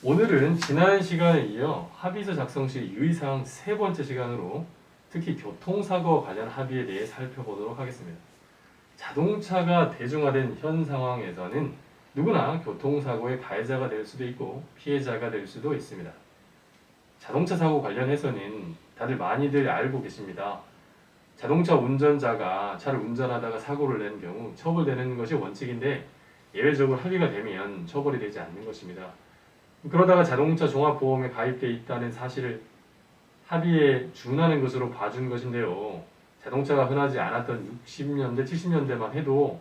오늘은 지난 시간에 이어 합의서 작성 시 유의사항 세 번째 시간으로 특히 교통사고와 관련 합의에 대해 살펴보도록 하겠습니다. 자동차가 대중화된 현 상황에서는 누구나 교통사고의 가해자가 될 수도 있고 피해자가 될 수도 있습니다. 자동차 사고 관련해서는 다들 많이들 알고 계십니다. 자동차 운전자가 차를 운전하다가 사고를 낸 경우 처벌되는 것이 원칙인데 예외적으로 합의가 되면 처벌이 되지 않는 것입니다. 그러다가 자동차 종합보험에 가입되어 있다는 사실을 합의에 준하는 것으로 봐준 것인데요. 자동차가 흔하지 않았던 60년대, 70년대만 해도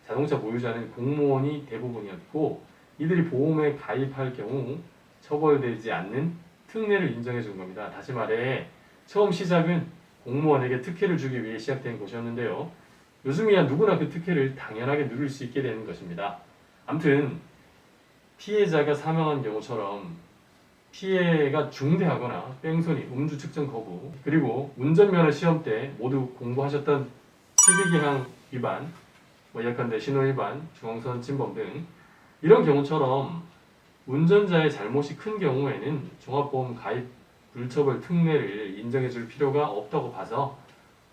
자동차 보유자는 공무원이 대부분이었고 이들이 보험에 가입할 경우 처벌되지 않는 특례를 인정해 준 겁니다. 다시 말해 처음 시작은 공무원에게 특혜를 주기 위해 시작된 것이었는데요. 요즘이야 누구나 그 특혜를 당연하게 누릴 수 있게 되는 것입니다. 아무튼 피해자가 사망한 경우처럼 피해가 중대하거나 뺑소니, 음주 측정 거부, 그리고 운전면허 시험 때 모두 공부하셨던 12기항 위반, 예컨대 신호 위반, 중앙선 침범 등 이런 경우처럼 운전자의 잘못이 큰 경우에는 종합보험 가입 불처벌 특례를 인정해 줄 필요가 없다고 봐서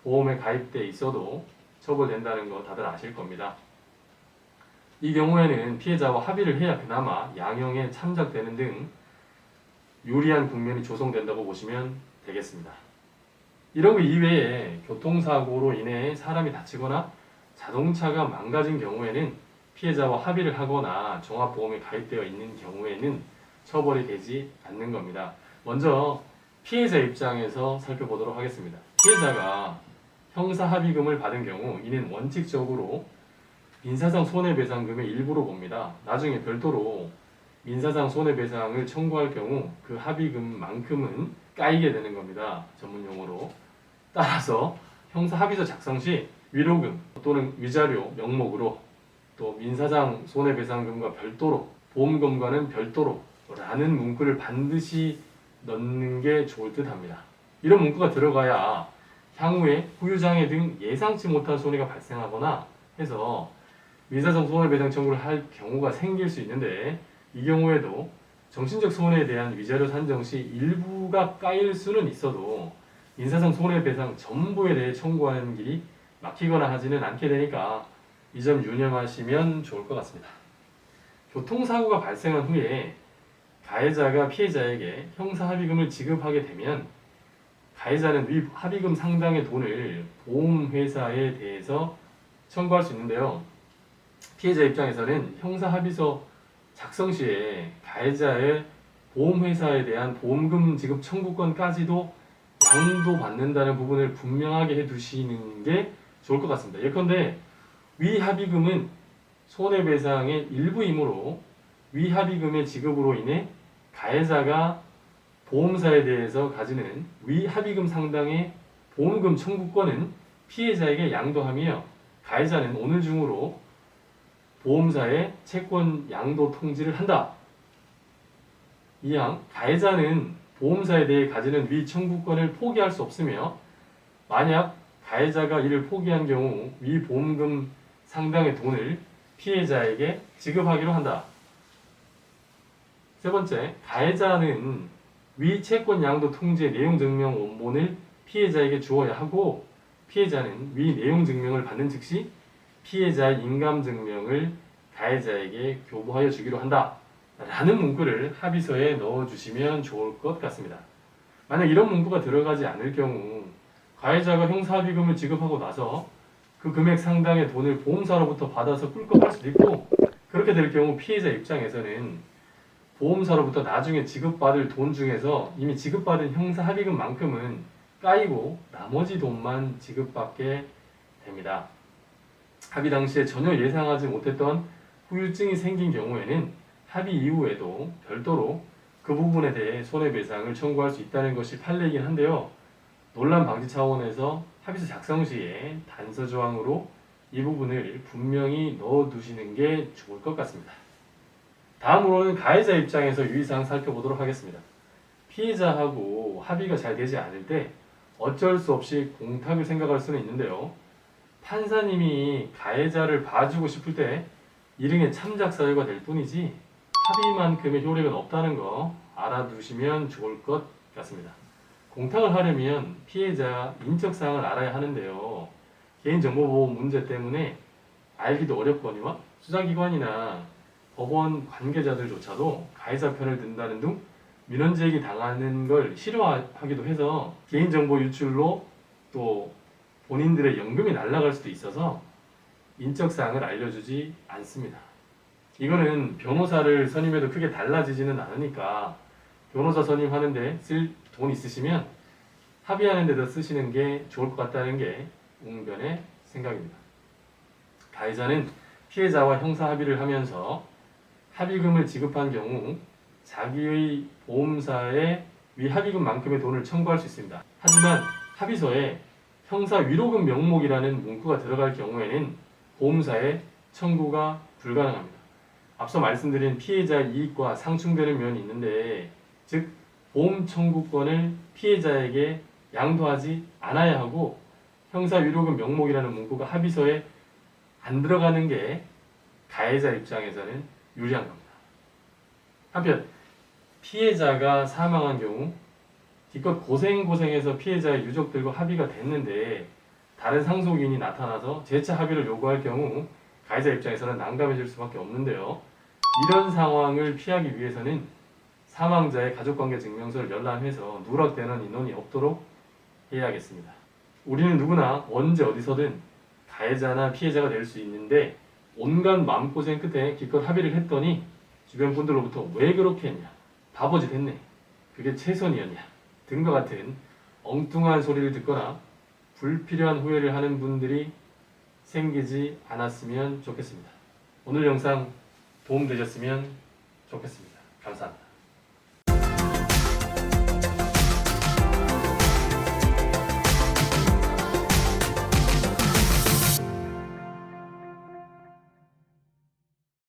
보험에 가입돼 있어도 처벌된다는 거 다들 아실 겁니다. 이 경우에는 피해자와 합의를 해야 그나마 양형에 참작되는 등 유리한 국면이 조성된다고 보시면 되겠습니다. 이런 것 이외에 교통사고로 인해 사람이 다치거나 자동차가 망가진 경우에는 피해자와 합의를 하거나 종합보험에 가입되어 있는 경우에는 처벌이 되지 않는 겁니다. 먼저 피해자 입장에서 살펴보도록 하겠습니다. 피해자가 형사합의금을 받은 경우 이는 원칙적으로 민사상 손해배상금의 일부로 봅니다. 나중에 별도로 민사상 손해배상을 청구할 경우 그 합의금만큼은 까이게 되는 겁니다. 전문용어로. 따라서 형사합의서 작성 시 위로금 또는 위자료 명목으로 또 민사상 손해배상금과 별도로 보험금과는 별도로 라는 문구를 반드시 넣는 게 좋을 듯 합니다. 이런 문구가 들어가야 향후에 후유장애 등 예상치 못한 손해가 발생하거나 해서 민사상 손해배상 청구를 할 경우가 생길 수 있는데 이 경우에도 정신적 손해에 대한 위자료 산정 시 일부가 까일 수는 있어도 민사상 손해배상 전부에 대해 청구하는 길이 막히거나 하지는 않게 되니까 이 점 유념하시면 좋을 것 같습니다. 교통사고가 발생한 후에 가해자가 피해자에게 형사합의금을 지급하게 되면 가해자는 위 합의금 상당의 돈을 보험회사에 대해서 청구할 수 있는데요. 피해자 입장에서는 형사합의서 작성 시에 가해자의 보험회사에 대한 보험금 지급 청구권까지도 양도받는다는 부분을 분명하게 해두시는 게 좋을 것 같습니다. 예컨대 위합의금은 손해배상의 일부이므로 위합의금의 지급으로 인해 가해자가 보험사에 대해서 가지는 위합의금 상당의 보험금 청구권은 피해자에게 양도하며 가해자는 오늘 중으로 보험사에 채권 양도 통지를 한다. 이항 가해자는 보험사에 대해 가지는 위 청구권을 포기할 수 없으며 만약 가해자가 이를 포기한 경우 위 보험금 상당의 돈을 피해자에게 지급하기로 한다. 세 번째, 가해자는 위 채권 양도 통지의 내용 증명 원본을 피해자에게 주어야 하고 피해자는 위 내용 증명을 받는 즉시 피해자의 인감 증명을 가해자에게 교부하여 주기로 한다. 라는 문구를 합의서에 넣어주시면 좋을 것 같습니다. 만약 이런 문구가 들어가지 않을 경우 가해자가 형사합의금을 지급하고 나서 그 금액 상당의 돈을 보험사로부터 받아서 꿀꺽할 수도 있고 그렇게 될 경우 피해자 입장에서는 보험사로부터 나중에 지급받을 돈 중에서 이미 지급받은 형사합의금만큼은 까이고 나머지 돈만 지급받게 됩니다. 합의 당시에 전혀 예상하지 못했던 후유증이 생긴 경우에는 합의 이후에도 별도로 그 부분에 대해 손해배상을 청구할 수 있다는 것이 판례이긴 한데요. 논란 방지 차원에서 합의서 작성 시에 단서 조항으로 이 부분을 분명히 넣어두시는 게 좋을 것 같습니다. 다음으로는 가해자 입장에서 유의사항 살펴보도록 하겠습니다. 피해자하고 합의가 잘 되지 않을 때 어쩔 수 없이 공탁을 생각할 수는 있는데요. 판사님이 가해자를 봐주고 싶을 때 일흥의 참작 사유가 될 뿐이지 합의만큼의 효력은 없다는 거 알아두시면 좋을 것 같습니다. 공탁을 하려면 피해자 인적사항을 알아야 하는데요. 개인정보보호 문제 때문에 알기도 어렵거니와 수사기관이나 법원 관계자들조차도 가해자 편을 든다는 등 민원제기 당하는 걸 싫어하기도 해서 개인정보 유출로 또 본인들의 연금이 날아갈 수도 있어서 인적사항을 알려주지 않습니다. 이거는 변호사를 선임해도 크게 달라지지는 않으니까 변호사 선임하는데 쓸 돈 있으시면 합의하는 데다 쓰시는 게 좋을 것 같다는 게 웅변의 생각입니다. 가해자는 피해자와 형사 합의를 하면서 합의금을 지급한 경우 자기의 보험사에 위 합의금만큼의 돈을 청구할 수 있습니다. 하지만 합의서에 형사 위로금 명목이라는 문구가 들어갈 경우에는 보험사에 청구가 불가능합니다. 앞서 말씀드린 피해자 이익과 상충되는 면이 있는데, 즉 보험 청구권을 피해자에게 양도하지 않아야 하고 형사 위로금 명목이라는 문구가 합의서에 안 들어가는 게 가해자 입장에서는 유리한 겁니다. 한편 피해자가 사망한 경우 기껏 고생해서 피해자의 유족들과 합의가 됐는데 다른 상속인이 나타나서 재차 합의를 요구할 경우 가해자 입장에서는 난감해질 수밖에 없는데요. 이런 상황을 피하기 위해서는 사망자의 가족관계 증명서를 열람해서 누락되는 인원이 없도록 해야겠습니다. 우리는 누구나 언제 어디서든 가해자나 피해자가 될 수 있는데 온갖 마음고생 끝에 기껏 합의를 했더니 주변 분들로부터 왜 그렇게 했냐, 바보짓 했네, 그게 최선이었냐 등과 같은 엉뚱한 소리를 듣거나 불필요한 후회를 하는 분들이 생기지 않았으면 좋겠습니다. 오늘 영상 도움되셨으면 좋겠습니다. 감사합니다.